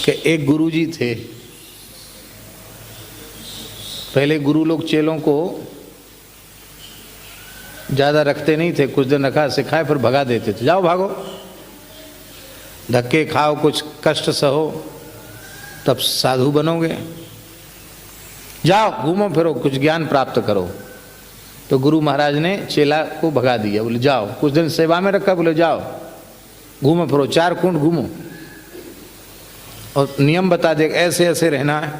कि एक गुरुजी थे। पहले गुरु लोग चेलों को ज़्यादा रखते नहीं थे, कुछ दिन रखा सिखाए फिर भगा देते थे, जाओ भागो, धक्के खाओ, कुछ कष्ट सहो, तब साधु बनोगे, जाओ घूमो फिरो, कुछ ज्ञान प्राप्त करो। तो गुरु महाराज ने चेला को भगा दिया, बोले जाओ, कुछ दिन सेवा में रखा, बोले जाओ घूमो फिरो, 4 कुंड घूमो और नियम बता दे, ऐसे ऐसे रहना है,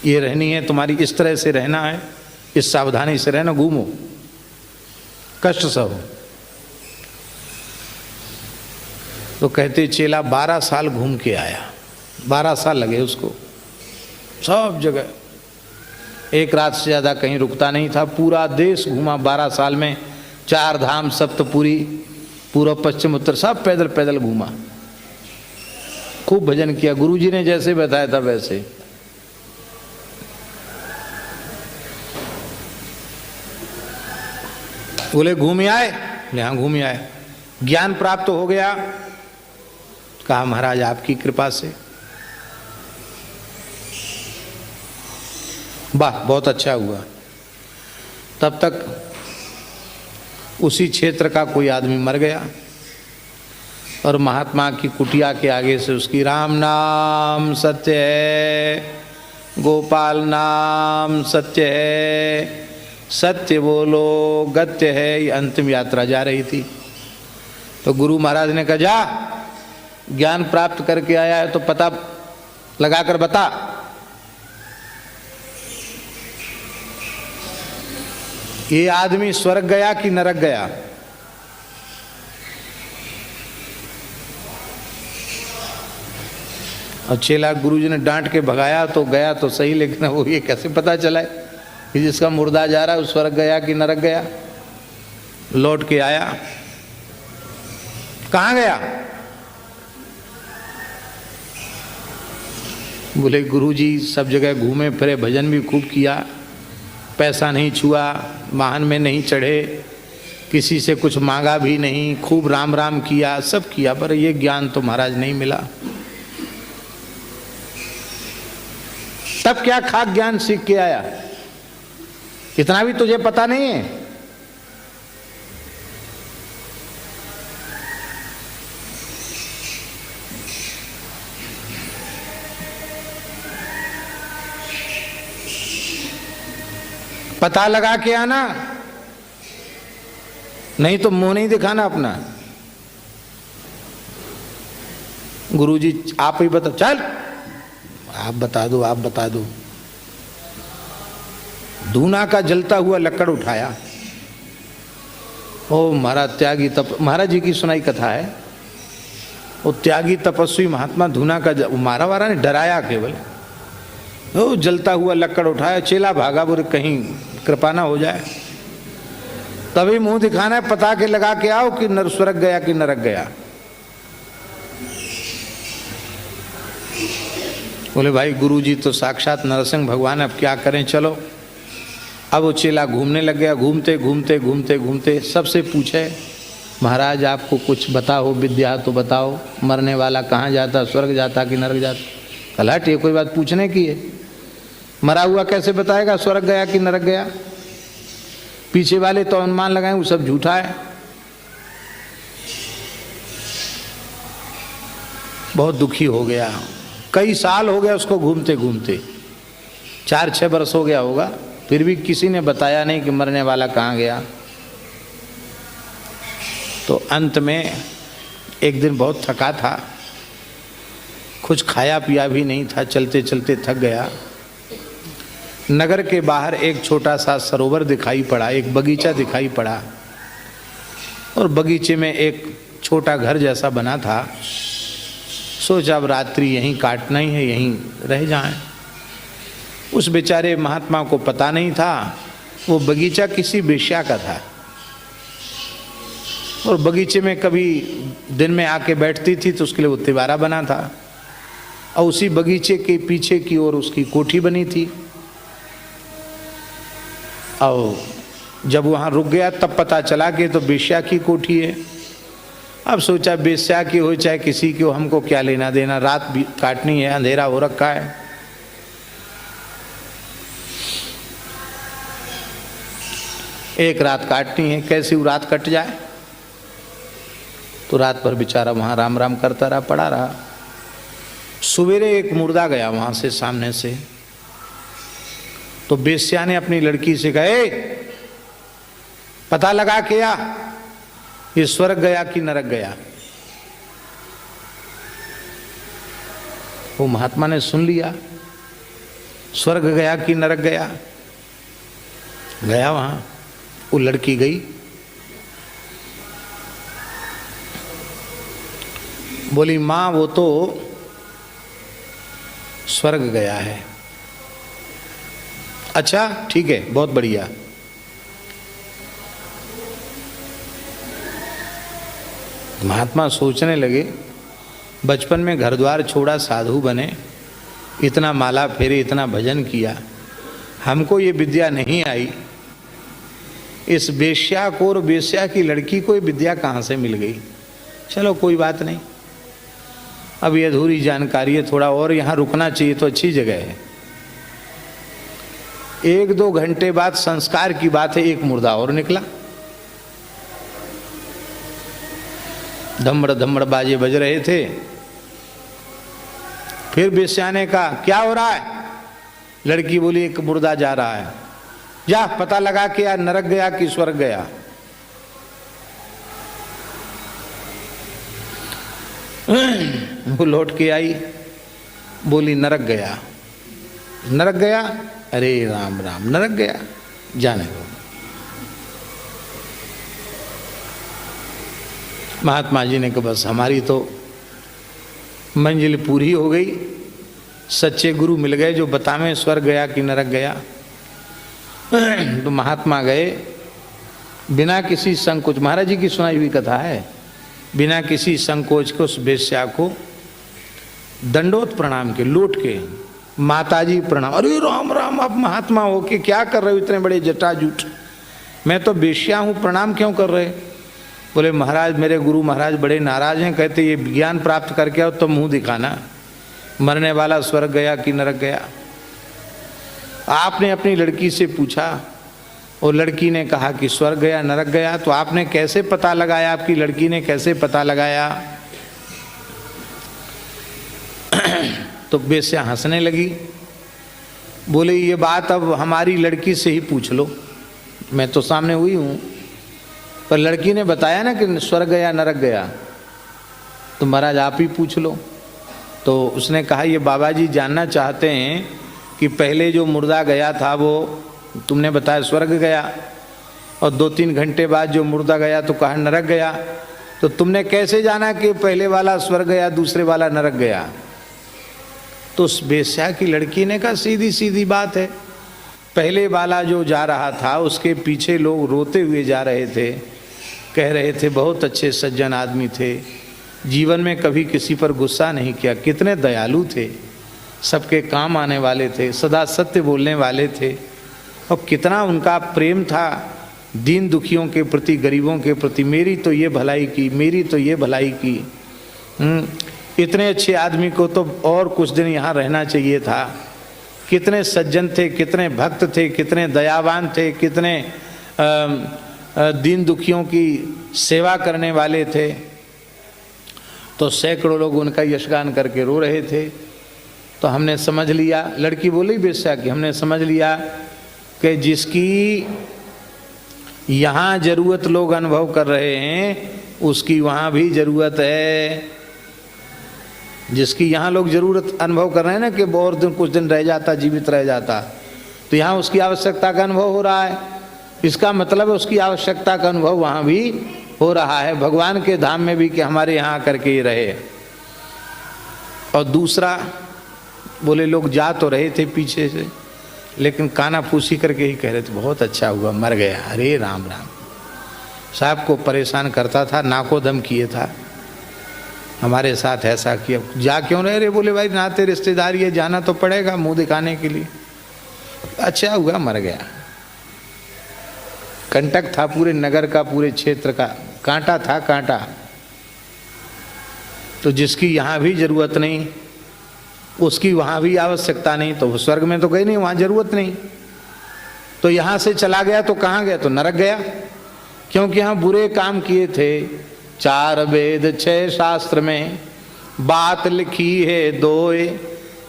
ये रहनी है तुम्हारी, इस तरह से रहना है, इस सावधानी से रहना, घूमो, कष्ट सहो। तो कहते चेला 12 साल घूम के आया, 12 साल लगे उसको, सब जगह, एक रात से ज़्यादा कहीं रुकता नहीं था, पूरा देश घूमा 12 साल में, 4 धाम, सप्तपुरी, पूर्व पश्चिम उत्तर सब पैदल पैदल घूमा, खूब भजन किया, गुरुजी ने जैसे बताया था वैसे। बोले घूम आए, यहाँ घूम आए, ज्ञान प्राप्त हो गया, कहा महाराज आपकी कृपा से, वाह बहुत अच्छा हुआ। तब तक उसी क्षेत्र का कोई आदमी मर गया और महात्मा की कुटिया के आगे से उसकी राम नाम सत्य है, गोपाल नाम सत्य है, सत्य बोलो गत्य है, ये अंतिम यात्रा जा रही थी। तो गुरु महाराज ने कहा जा, ज्ञान प्राप्त करके आया है तो पता लगाकर बता। ये आदमी स्वर्ग गया कि नरक गया? और चेला गुरुजी ने डांट के भगाया तो गया तो सही, लेकिन वो ये कैसे पता चला है कि जिसका मुर्दा जा रहा है वो स्वर्ग गया कि नरक गया? लौट के आया, कहाँ गया? बोले गुरुजी सब जगह घूमे फिरे, भजन भी खूब किया, पैसा नहीं छुआ, वाहन में नहीं चढ़े, किसी से कुछ मांगा भी नहीं, खूब राम राम किया, सब किया, पर ये ज्ञान तो महाराज नहीं मिला। तब क्या खाक ज्ञान सीख के आया? इतना भी तुझे पता नहीं है? पता लगा के आना, नहीं तो मुंह नहीं दिखाना अपना। गुरुजी आप ही बता, चल आप बता दो, आप बता दो। धूना का जलता हुआ लकड़ उठाया, ओ महाराज त्यागी तप, महाराज जी की सुनाई कथा है, वो त्यागी तपस्वी महात्मा धूना का मारा वारा ने डराया केवल, ओ जलता हुआ लकड़ उठाया, चेला भागा, बोले कहीं कृपा ना हो जाए। तभी मुंह दिखाना है, पता के लगा के आओ कि नर स्वर्ग गया कि नरक गया। बोले भाई गुरुजी तो साक्षात नरसिंह भगवान, अब क्या करें, चलो। अब वो चेला घूमने लग गया, घूमते घूमते घूमते घूमते सबसे पूछे महाराज आपको कुछ बता हो विद्या तो बताओ, मरने वाला कहाँ जाता, स्वर्ग जाता कि नरक जाता? कलहट, ये कोई बात पूछने की है? मरा हुआ कैसे बताएगा स्वर्ग गया कि नरक गया? पीछे वाले तो अनुमान लगाए वो सब झूठा है। बहुत दुखी हो गया, कई साल हो गया उसको घूमते घूमते, 4-6 वर्ष हो गया होगा, फिर भी किसी ने बताया नहीं कि मरने वाला कहाँ गया। तो अंत में एक दिन बहुत थका था, कुछ खाया पिया भी नहीं था, चलते चलते थक गया। नगर के बाहर एक छोटा सा सरोवर दिखाई पड़ा, एक बगीचा दिखाई पड़ा, और बगीचे में एक छोटा घर जैसा बना था। सोचा अब रात्रि यहीं काटना ही है, यहीं रह जाएं। उस बेचारे महात्मा को पता नहीं था वो बगीचा किसी वेश्या का था, और बगीचे में कभी दिन में आके बैठती थी तो उसके लिए वो तिवारा बना था, और उसी बगीचे के पीछे की ओर उसकी कोठी बनी थी। और जब वहाँ रुक गया तब पता चला कि तो वेश्या की कोठी है। अब सोचा बेश्या की हो चाहे किसी की हो, हमको क्या लेना देना, रात भी काटनी है, अंधेरा हो रखा है। एक रात काटनी है, कैसी वो रात कट जाए। तो रात भर बेचारा वहां राम राम करता रहा, पड़ा रहा। सवेरे एक मुर्दा गया वहां से, सामने से। तो बेश्या ने अपनी लड़की से कहा, ए, पता लगा के आ, ये स्वर्ग गया कि नरक गया। वो महात्मा ने सुन लिया, स्वर्ग गया कि नरक गया। गया वहां, वो लड़की गई, बोली मां वो तो स्वर्ग गया है। अच्छा ठीक है, बहुत बढ़िया। महात्मा सोचने लगे, बचपन में घर द्वार छोड़ा, साधु बने, इतना माला फेरे, इतना भजन किया, हमको ये विद्या नहीं आई, इस बेश्या को और बेश्या की लड़की को ये विद्या कहाँ से मिल गई। चलो कोई बात नहीं, अब ये अधूरी जानकारी है, थोड़ा और यहाँ रुकना चाहिए, तो अच्छी जगह है। 1-2 घंटे बाद संस्कार की बात है, एक मुर्दा और निकला। धम्मड़ धम्मड़ बाजे बज रहे थे। फिर बेश्या ने कहा क्या हो रहा है। लड़की बोली एक मुर्दा जा रहा है। जा पता लगा के यार नरक गया कि स्वर्ग गया। वो लौट के आई, बोली नरक गया। नरक गया, अरे राम राम, नरक गया, जाने दो। महात्मा जी ने कहा बस हमारी तो मंजिल पूरी हो गई, सच्चे गुरु मिल गए जो बतावें स्वर्ग गया कि नरक गया। तो महात्मा गए बिना किसी संकोच, महाराज जी की सुनाई हुई कथा है, बिना किसी संकोच के उस बेश्या को दंडोत प्रणाम के, लौट के, माताजी प्रणाम। अरे राम राम, आप महात्मा हो के क्या कर रहे हो इतने बड़े जटाजूट, मैं तो बेश्या हूँ, प्रणाम क्यों कर रहे। बोले महाराज मेरे गुरु महाराज बड़े नाराज हैं, कहते ये ज्ञान प्राप्त करके आओ तो मुंह दिखाना, मरने वाला स्वर्ग गया कि नरक गया। आपने अपनी लड़की से पूछा और लड़की ने कहा कि स्वर्ग गया नरक गया, तो आपने कैसे पता लगाया, आपकी लड़की ने कैसे पता लगाया। तो बेश्या हंसने लगी, बोले ये बात अब हमारी लड़की से ही पूछ लो, मैं तो सामने हुई हूँ, पर लड़की ने बताया ना कि स्वर्ग गया नरक गया, तो महाराज आप ही पूछ लो। तो उसने कहा ये बाबा जी जानना चाहते हैं कि पहले जो मुर्दा गया था वो तुमने बताया स्वर्ग गया, और 2-3 घंटे बाद जो मुर्दा गया तो कहा नरक गया, तो तुमने कैसे जाना कि पहले वाला स्वर्ग गया दूसरे वाला नरक गया। तो उस बेश्या की लड़की ने कहा सीधी सीधी बात है, पहले वाला जो जा रहा था उसके पीछे लोग रोते हुए जा रहे थे, कह रहे थे बहुत अच्छे सज्जन आदमी थे, जीवन में कभी किसी पर गुस्सा नहीं किया, कितने दयालु थे, सबके काम आने वाले थे, सदा सत्य बोलने वाले थे, और कितना उनका प्रेम था दीन दुखियों के प्रति, गरीबों के प्रति, मेरी तो ये भलाई की, मेरी तो ये भलाई की। इतने अच्छे आदमी को तो और कुछ दिन यहाँ रहना चाहिए था। कितने सज्जन थे, कितने भक्त थे, कितने दयावान थे, कितने दीन दुखियों की सेवा करने वाले थे। तो सैकड़ों लोग उनका यशगान करके रो रहे थे। तो हमने समझ लिया, लड़की बोली बेश्या की, हमने समझ लिया कि जिसकी यहाँ जरूरत लोग अनुभव कर रहे हैं उसकी वहाँ भी जरूरत है। जिसकी यहाँ लोग जरूरत अनुभव कर रहे हैं ना कि और दिन कुछ दिन रह जाता, जीवित रह जाता, तो यहाँ उसकी आवश्यकता का अनुभव हो रहा है। इसका मतलब है उसकी आवश्यकता का अनुभव वहाँ भी हो रहा है, भगवान के धाम में भी, कि हमारे यहाँ करके ही रहे। और दूसरा बोले लोग जा तो रहे थे पीछे से, लेकिन काना फूसी करके ही कह रहे थे बहुत अच्छा हुआ मर गया। अरे राम राम, साहब को परेशान करता था, नाको दम किए था, हमारे साथ ऐसा किया, जा क्यों रहे रे। बोले भाई नाते रिश्तेदारी है, जाना तो पड़ेगा मुंह दिखाने के लिए। अच्छा हुआ मर गया। कंटक था पूरे नगर का, पूरे क्षेत्र का, कांटा था कांटा। तो जिसकी यहाँ भी जरूरत नहीं, उसकी वहाँ भी आवश्यकता नहीं, तो वो स्वर्ग में तो गई नहीं, वहाँ जरूरत नहीं। तो यहाँ से चला गया तो कहाँ गया? तो नरक गया, क्योंकि यहाँ बुरे काम किए थे। 4 वेद 6 शास्त्र में बात लिखी है दोए,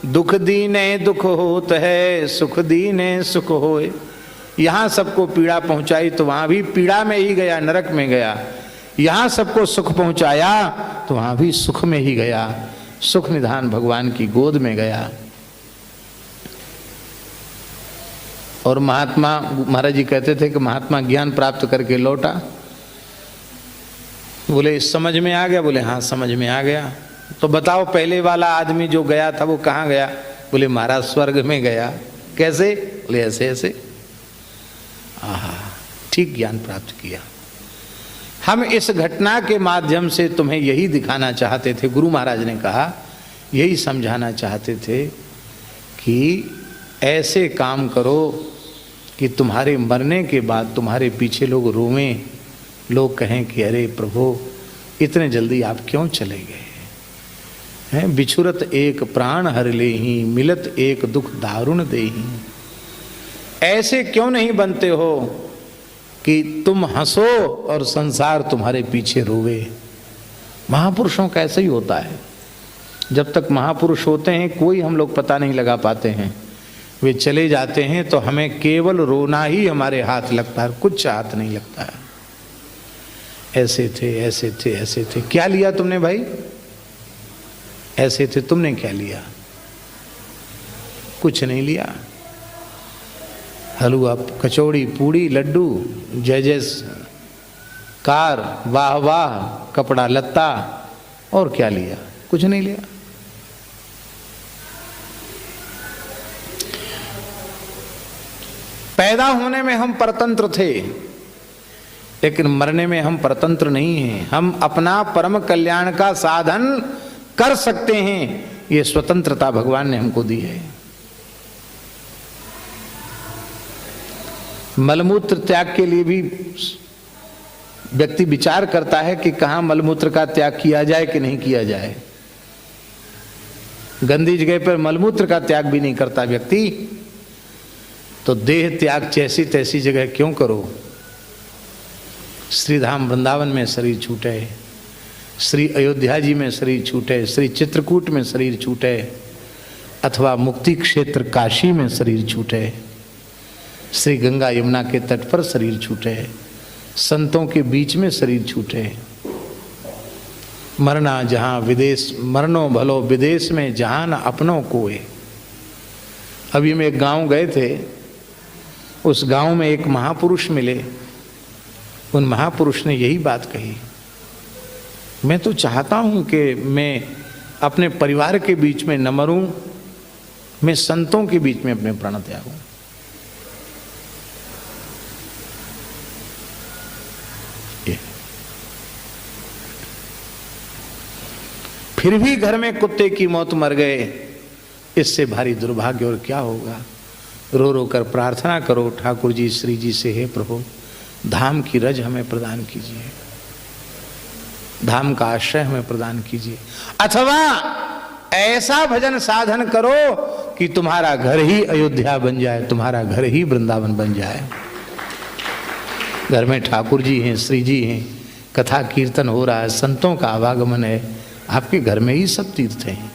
दुख दीने दुख होत है, सुख दीने सुख होए। यहाँ सबको पीड़ा पहुँचाई तो वहाँ भी पीड़ा में ही गया, नरक में गया। यहाँ सबको सुख पहुँचाया तो वहाँ भी सुख में ही गया, सुख निधान भगवान की गोद में गया। और महात्मा महाराज जी कहते थे कि महात्मा ज्ञान प्राप्त करके लौटा। बोले समझ में आ गया? बोले हाँ समझ में आ गया। तो बताओ पहले वाला आदमी जो गया था वो कहाँ गया? बोले महाराज स्वर्ग में गया। कैसे? बोले ऐसे ऐसे। आहा, ठीक ज्ञान प्राप्त किया। हम इस घटना के माध्यम से तुम्हें यही दिखाना चाहते थे, गुरु महाराज ने कहा यही समझाना चाहते थे कि ऐसे काम करो कि तुम्हारे मरने के बाद तुम्हारे पीछे लोग रोवें, लोग कहें कि अरे प्रभु इतने जल्दी आप क्यों चले गए हैं? बिछुरत एक प्राण हर लेहि, मिलत एक दुख दारुण देहि। ऐसे क्यों नहीं बनते हो कि तुम हंसो और संसार तुम्हारे पीछे रोवे? महापुरुषों का ऐसा ही होता है। जब तक महापुरुष होते हैं कोई हम लोग पता नहीं लगा पाते हैं, वे चले जाते हैं तो हमें केवल रोना ही हमारे हाथ लगता है, कुछ हाथ नहीं लगता है। ऐसे थे ऐसे थे ऐसे थे। क्या लिया तुमने भाई? ऐसे थे, तुमने क्या लिया? कुछ नहीं लिया। हलवा कचौड़ी पूड़ी लड्डू जय जय कार वाह वाह कपड़ा लत्ता, और क्या लिया? कुछ नहीं लिया। पैदा होने में हम परतंत्र थे, लेकिन मरने में हम परतंत्र नहीं हैं। हम अपना परम कल्याण का साधन कर सकते हैं, ये स्वतंत्रता भगवान ने हमको दी है। मलमूत्र त्याग के लिए भी व्यक्ति विचार करता है कि कहाँ मलमूत्र का त्याग किया जाए कि नहीं किया जाए। गंदी जगह पर मलमूत्र का त्याग भी नहीं करता व्यक्ति, तो देह त्याग जैसी तैसी जगह क्यों करो? श्रीधाम वृंदावन में शरीर छूटे, श्री अयोध्या जी में शरीर छूटे, श्री चित्रकूट में शरीर छूटे, अथवा मुक्ति क्षेत्र काशी में शरीर छूटे, श्री गंगा यमुना के तट पर शरीर छूटे, संतों के बीच में शरीर छूटे। मरना जहाँ विदेश, मरनो भलो विदेश में, जहाँ न अपनों कोय। अभी हम एक गांव गए थे, उस गांव में एक महापुरुष मिले। उन महापुरुष ने यही बात कही, मैं तो चाहता हूँ कि मैं अपने परिवार के बीच में न मरूं, मैं संतों के बीच में अपने प्राण त्यागूं। फिर भी घर में कुत्ते की मौत मर गए, इससे भारी दुर्भाग्य और क्या होगा। रो रो कर प्रार्थना करो ठाकुर जी श्री जी से, हे प्रभु धाम की रज हमें प्रदान कीजिए, धाम का आश्रय हमें प्रदान कीजिए। अथवा ऐसा भजन साधन करो कि तुम्हारा घर ही अयोध्या बन जाए, तुम्हारा घर ही वृंदावन बन जाए। घर में ठाकुर जी हैं, श्री जी हैं, कथा कीर्तन हो रहा है, संतों का आवागमन है, आपके घर में ही सब तीर्थ हैं।